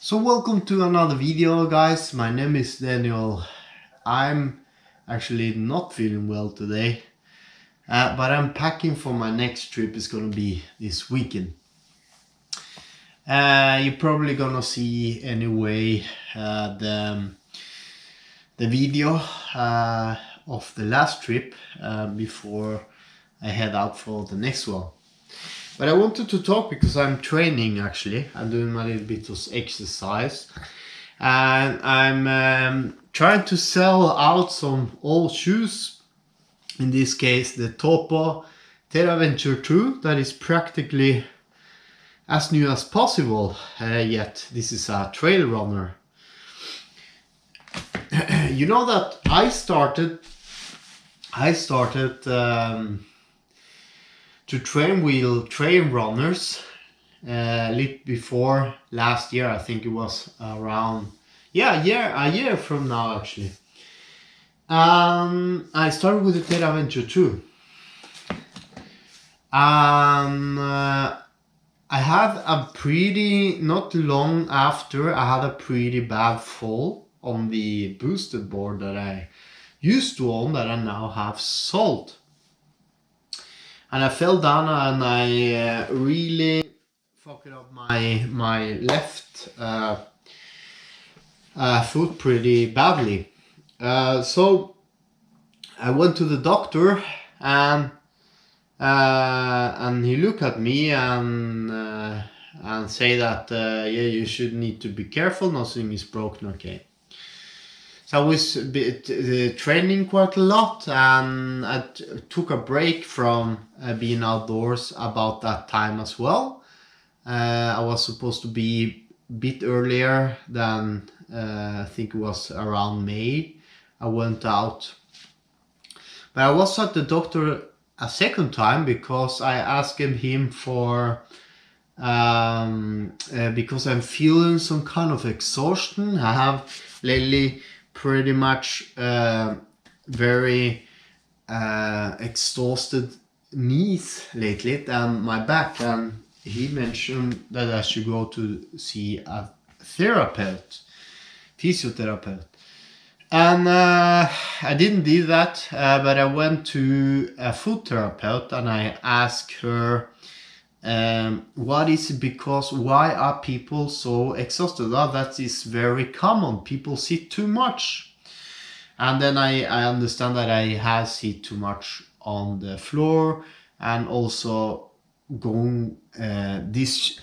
So welcome to another video, guys. My name is Daniel. I'm actually not feeling well today, but I'm packing for my next trip. It's gonna be this weekend. You're probably gonna see anyway the video of the last trip before I head out for the next one. But I wanted to talk because I'm training actually. I'm doing a little bit of exercise. And I'm trying to sell out some old shoes. In this case, the Topo TerraVenture 2 that is practically as new as possible. Yet this is a trail runner. You know that I started to train wheel trail runners a little before last year. I think it was around a year from now actually. I started with the TerraVenture 2. I had a pretty, not long after, I had a pretty bad fall on the boosted board that I used to own that I now have sold. And I fell down and I really fucked up my left foot pretty badly. So I went to the doctor and he looked at me and say that yeah, you should need to be careful. Nothing is broken, okay. So I was training quite a lot, and I took a break from being outdoors about that time as well. I was supposed to be a bit earlier than I think it was around May. I went out, but I was at the doctor a second time because I asked him for because I'm feeling some kind of exhaustion. I have lately pretty much very exhausted knees lately and my back, and he mentioned that I should go to see a physiotherapist, and I didn't do that, but I went to a foot therapist and I asked her what is it, because why are people so exhausted? That is very common. People sit too much, and then I understand that I have sit too much on the floor, and also going this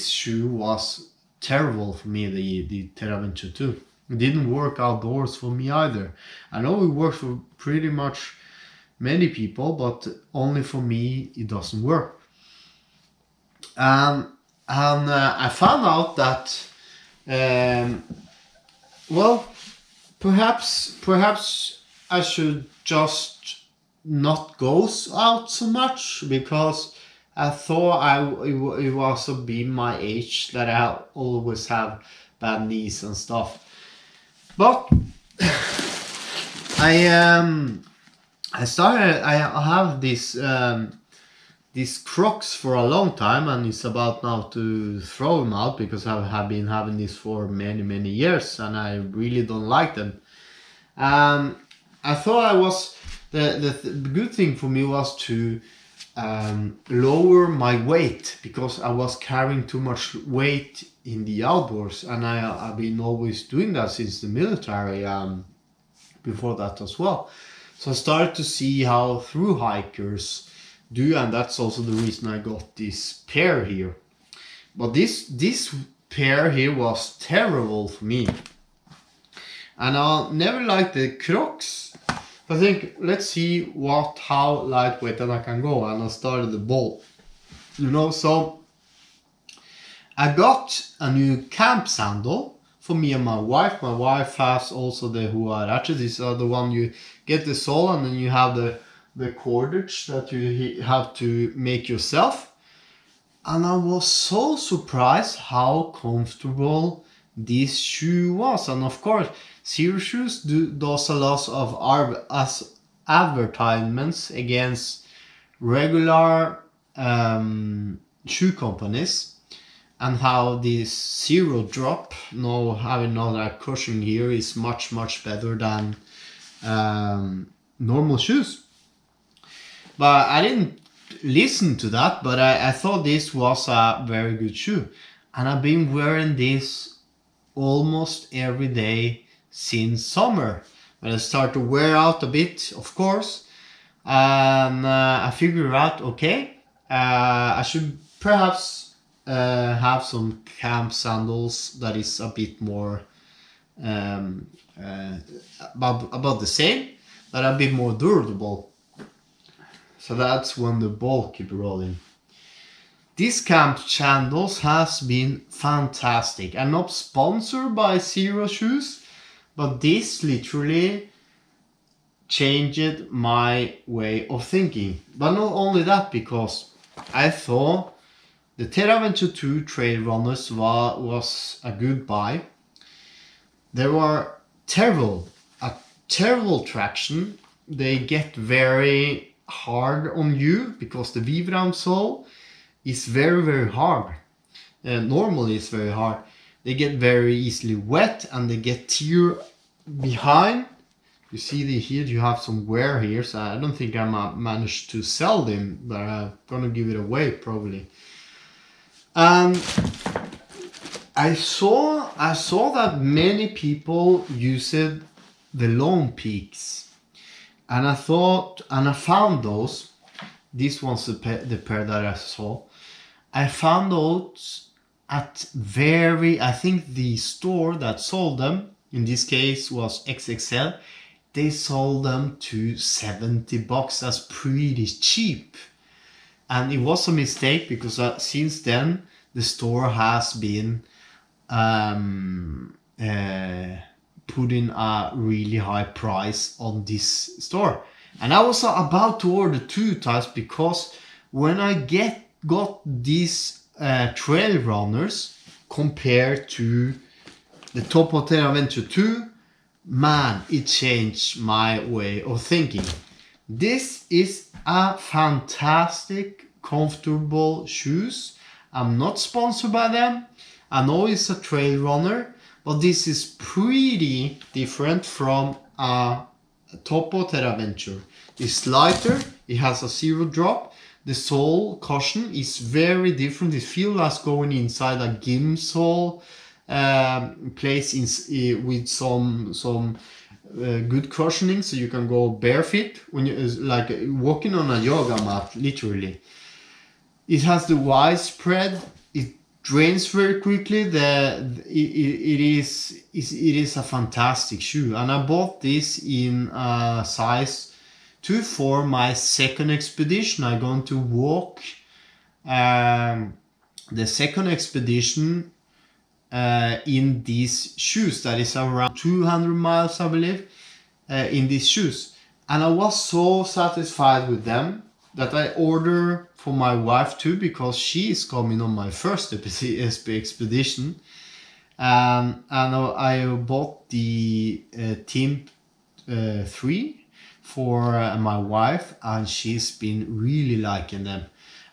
shoe was terrible for me. The TerraVenture 2, it didn't work outdoors for me either. I know it works for pretty much many people, but only for me it doesn't work. And I found out that well, perhaps I should just not go out so much, because I thought it was be my age that I always have bad knees and stuff. But I have these Crocs for a long time, and it's about now to throw them out because I have been having this for many years and I really don't like them. I thought the good thing for me was to lower my weight, because I was carrying too much weight in the outdoors, and I've been always doing that since the military, before that as well. So I started to see how through hikers do, and that's also the reason I got this pair here. But this pair here was terrible for me, and I never liked the Crocs. I think, let's see how lightweight that I can go, and I started the ball, so I got a new camp sandal for me and my wife. My wife has also the huarache. These are the one you get the sole, and then you have the cordage that you have to make yourself. And I was so surprised how comfortable this shoe was. And of course, Xero shoes does a lot of advertisements against regular shoe companies, and how this Zerodrop, now having another cushion here, is much better than normal shoes. But I didn't listen to that, but I thought this was a very good shoe, and I've been wearing this almost every day since summer, when I start to wear out a bit, of course. And I figured out, okay, I should perhaps have some camp sandals that is a bit more about the same, but a bit more durable. So that's when the ball keep rolling. This camp sandals has been fantastic. I'm not sponsored by Xero shoes, but this literally changed my way of thinking. But not only that, because I thought the Terraventure 2 Trailrunners was a good buy. They were terrible traction. They get very hard on you because the Vibram sole is very hard. Normally it's very hard. They get very easily wet and they get tear behind. You see here you have some wear here, so I don't think I managed to sell them, but I'm gonna give it away probably. And I saw that many people used the Lone Peaks, and I found those. This one's the pair that I saw. I found those at I think the store that sold them, in this case was XXL, they sold them to $70. That's pretty cheap. And it was a mistake, because since then the store has been putting a really high price on this store. And I was about to order 2 types, because when I got these Trailrunners compared to the Topo Terraventure 2, man, it changed my way of thinking. This is a fantastic, comfortable shoes. I'm not sponsored by them. I know it's a trail runner, but this is pretty different from a Topo Terraventure. It's lighter, it has a Zerodrop. The sole cushion is very different. It feels like going inside a gym sole place with some good cushioning, so you can go barefoot when you like walking on a yoga mat, literally. It has the widespread. It drains very quickly. It is a fantastic shoe, and I bought this in size 2 for my second expedition. I'm going to walk the second expedition in these shoes. That is around 200 miles, I believe, in these shoes. And I was so satisfied with them that I ordered for my wife too, because she is coming on my first expedition. And I bought the Team 3 for my wife, and she's been really liking them.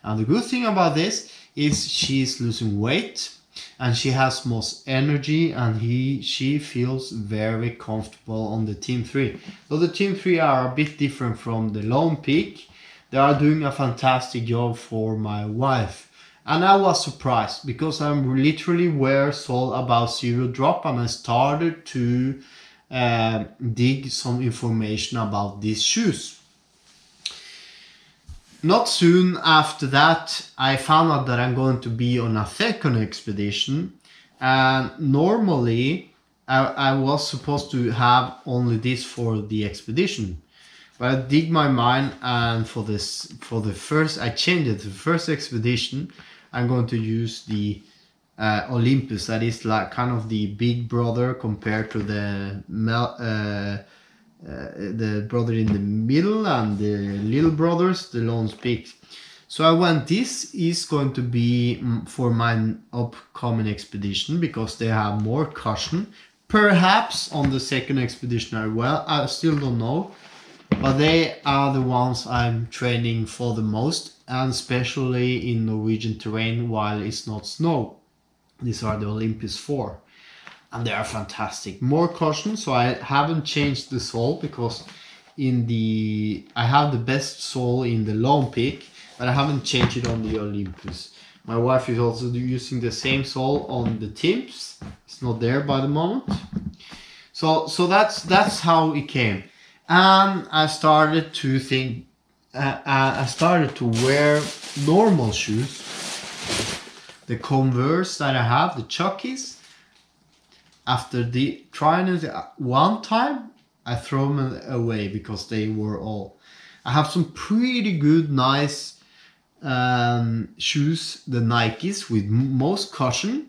And the good thing about this is she's losing weight, and she has most energy, and she feels very comfortable on the Team 3. So the Team 3 are a bit different from the Lone Peak. They are doing a fantastic job for my wife. And I was surprised, because I'm literally wear all about Zerodrop, and I started to dig some information about these shoes. Not soon after that, I found out that I'm going to be on a second expedition, and normally I was supposed to have only this for the expedition, but I dig my mind, and I changed it. The first expedition, I'm going to use the Olympus. That is like kind of the big brother compared to the brother in the middle and the little brothers, the Lone Peak. So I went, this is going to be for my upcoming expedition, because they have more cushion. Perhaps on the second expedition as well, I still don't know. But they are the ones I'm training for the most, and especially in Norwegian terrain while it's not snow. These are the Olympus 4, and they are fantastic. More caution, so I haven't changed the sole, because I have the best sole in the long peak, but I haven't changed it on the Olympus. My wife is also using the same sole on the Timps. It's not there by the moment. So that's how it came. And I started to think, I started to wear normal shoes. The Converse that I have, the Chuckies. After trying it one time, I throw them away because they were all. I have some pretty good, nice shoes, the Nikes with most cushion,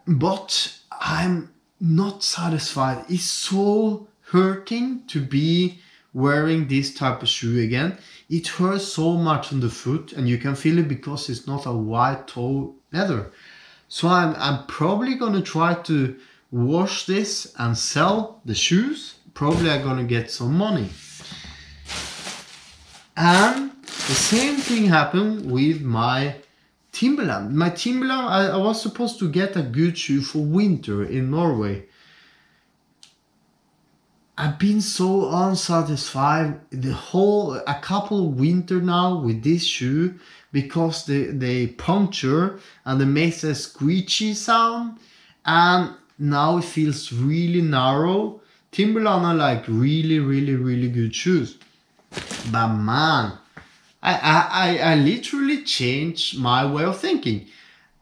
but I'm not satisfied. It's so hurting to be wearing this type of shoe again. It hurts so much on the foot, and you can feel it because it's not a white toe leather. So I'm probably gonna try to wash this and sell the shoes. Probably I'm gonna get some money. And the same thing happened with my Timberland. My Timberland, I was supposed to get a good shoe for winter in Norway. I've been so unsatisfied a couple of winter now with this shoe, because they puncture and they make a screechy sound, and now it feels really narrow. Timberland are like really good shoes, but man, I literally changed my way of thinking,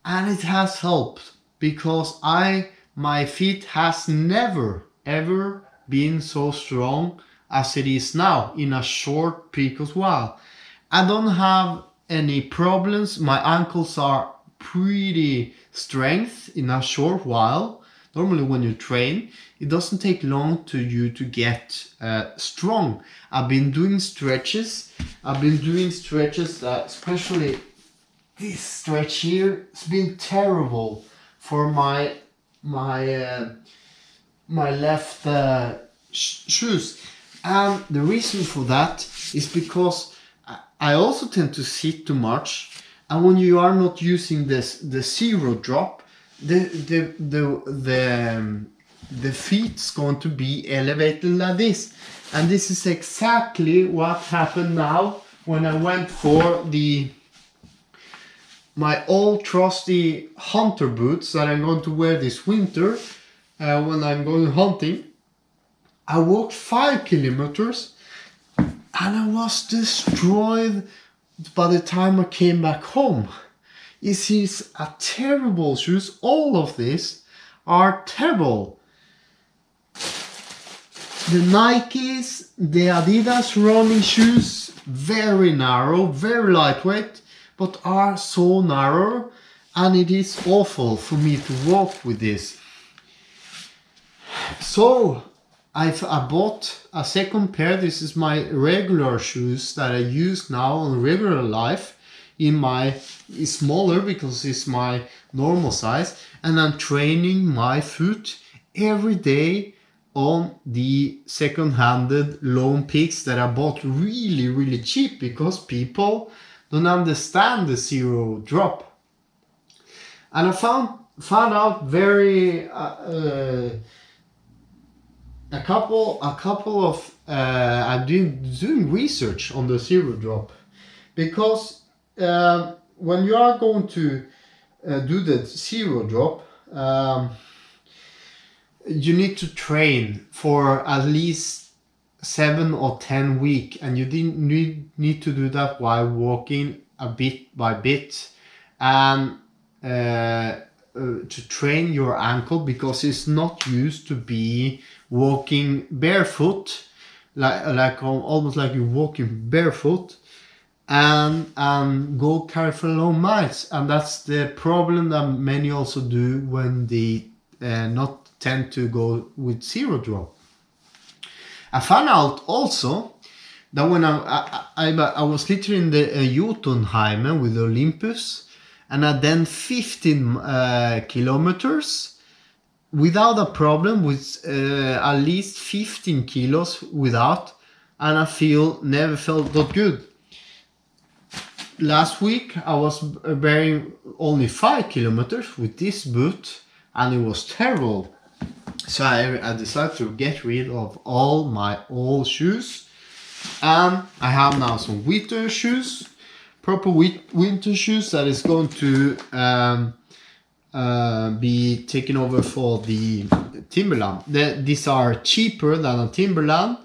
and it has helped, because my feet has never ever been so strong as it is now in a short period of while. I don't have any problems. My ankles are pretty strength in a short while. Normally when you train, it doesn't take long to get strong. I've been doing stretches. That, especially this stretch here, it's been terrible for my left shoes. And the reason for that is because I also tend to sit too much, and when you are not using the Zerodrop, the feet's going to be elevated like this. And this is exactly what happened now when I went for my old trusty hunter boots that I'm going to wear this winter when I'm going hunting. I walked 5 kilometers and I was destroyed by the time I came back home. It is a terrible shoes. All of these are terrible. The Nikes, the Adidas running shoes, very narrow, very lightweight, but are so narrow, and it is awful for me to walk with this. So I bought a second pair. This is my regular shoes that I use now in regular life. It's smaller because it's my normal size, and I'm training my foot every day on the second-handed loan picks that I bought really cheap, because people don't understand the Zerodrop. And I found out a couple of I'm doing research on the Zerodrop, because when you are going to do the Zerodrop, you need to train for at least 7 or 10 weeks, and you need to do that while walking a bit by bit, and to train your ankle, because it's not used to be walking barefoot, like almost like you're walking barefoot, and go carry for long miles. And that's the problem that many also do when they not tend to go with Zerodrop. I found out also that when I was literally in the Jotunheimen with Olympus, and I then 15 kilometers without a problem, with at least 15 kilos without, and I never felt that good. last week I was bearing only 5 kilometers with this boot, and it was terrible. So I decided to get rid of all my old shoes, and I have now some winter shoes, proper winter shoes that is going to be taken over for the Timberland. These are cheaper than a Timberland.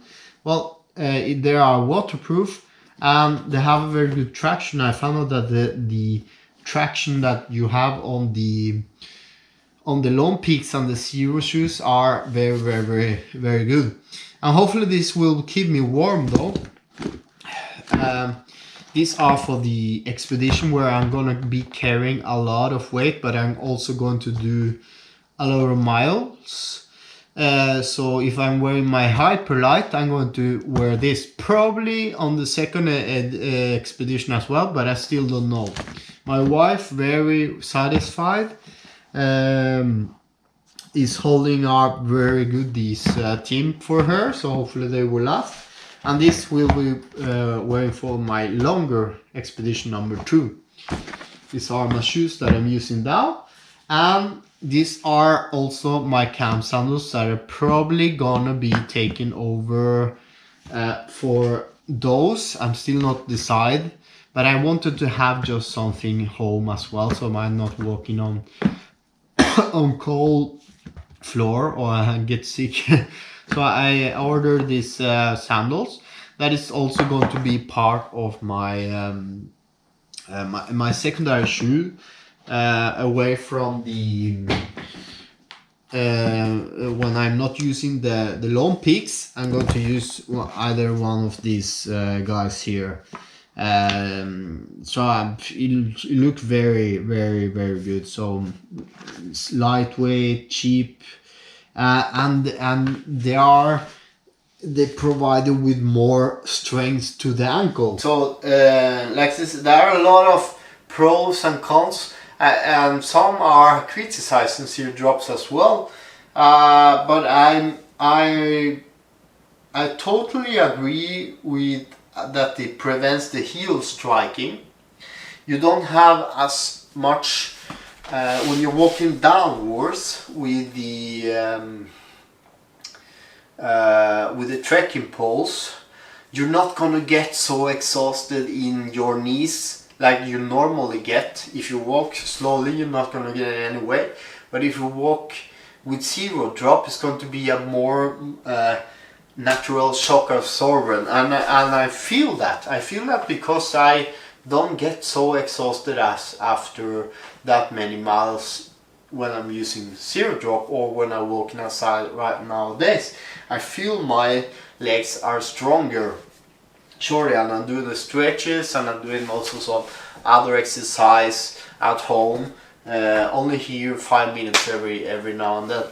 Well, they are waterproof and they have a very good traction. I found out that the traction that you have on the Lone Peaks and the Xero shoes are very, very, very, very good. And hopefully this will keep me warm though. These are for the expedition where I'm gonna be carrying a lot of weight, but I'm also going to do a lot of miles. So if I'm wearing my Hyperlight, I'm going to wear this probably on the second expedition as well, but I still don't know. My wife, very satisfied, is holding up very good this team for her, so hopefully they will last. And this will be wearing for my longer expedition number 2. These are my shoes that I'm using now, and these are also my camp sandals that are probably gonna be taken over for those. I'm still not decided, but I wanted to have just something home as well, so I'm not walking on on cold floor or I get sick. So I ordered these sandals. That is also going to be part of my my secondary shoe, away from the when I'm not using the Lone Peaks. I'm going to use either one of these guys here. So it looked very, very, very good. So it's lightweight, cheap. And they provide you with more strength to the ankle. So like this, there are a lot of pros and cons, and some are criticizing Zerodrops as well. But I totally agree with that it prevents the heel striking. You don't have as much when you're walking downwards with the trekking poles. You're not gonna get so exhausted in your knees like you normally get. If you walk slowly, you're not gonna get it anyway. But if you walk with Zerodrop, it's going to be a more natural shock absorber, and I feel that. I feel that because I don't get so exhausted as after that many miles when I'm using Zerodrop or when I'm walking outside right nowadays. I feel my legs are stronger. Surely, and I'm doing the stretches and I'm doing also some other exercise at home. Only here 5 minutes every now and then.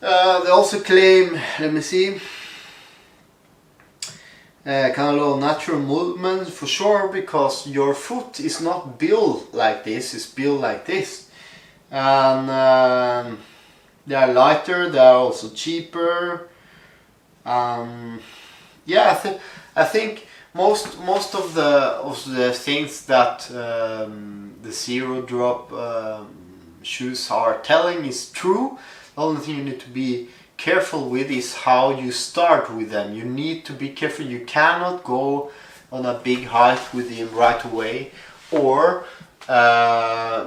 They also claim, let me see, kind of natural movement for sure, because your foot is not built like this, it's built like this. And they are lighter, they are also cheaper. Yeah, I think most of the things that the Zerodrop shoes are telling is true. The only thing you need to be careful with is how you start with them. You need to be careful. You cannot go on a big hike with them right away, or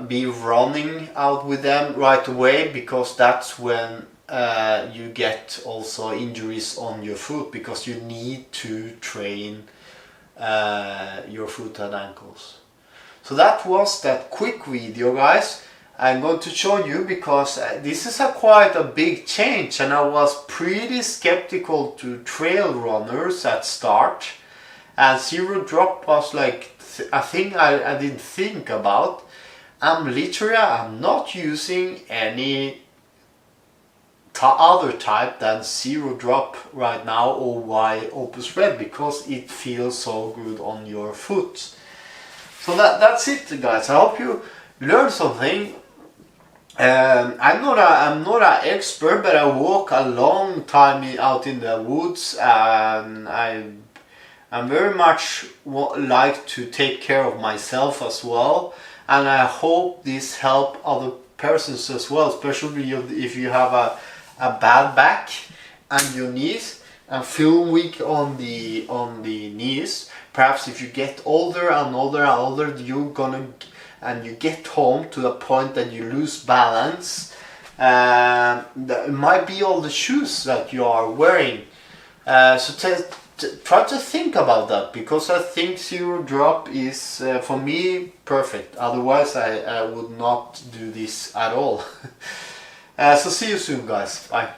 be running out with them right away, because that's when you get also injuries on your foot, because you need to train your foot and ankles. So that was that quick video, guys. I'm going to show you because this is quite a big change, and I was pretty skeptical to trail runners at start, and Zerodrop was like a thing I didn't think about. I'm not using any other type than Zerodrop right now, or Y Opus Red, because it feels so good on your foot. So that's it, guys. I hope you learned something. I'm not an expert, but I walk a long time out in the woods, and I'm very much like to take care of myself as well, and I hope this help other persons as well, especially if you have a bad back and your knees and feel weak on the knees. Perhaps if you get older and older and older, you get home to the point that you lose balance. It might be all the shoes that you are wearing. So try to think about that, because I think Zerodrop is for me perfect. Otherwise I would not do this at all. So see you soon, guys. Bye.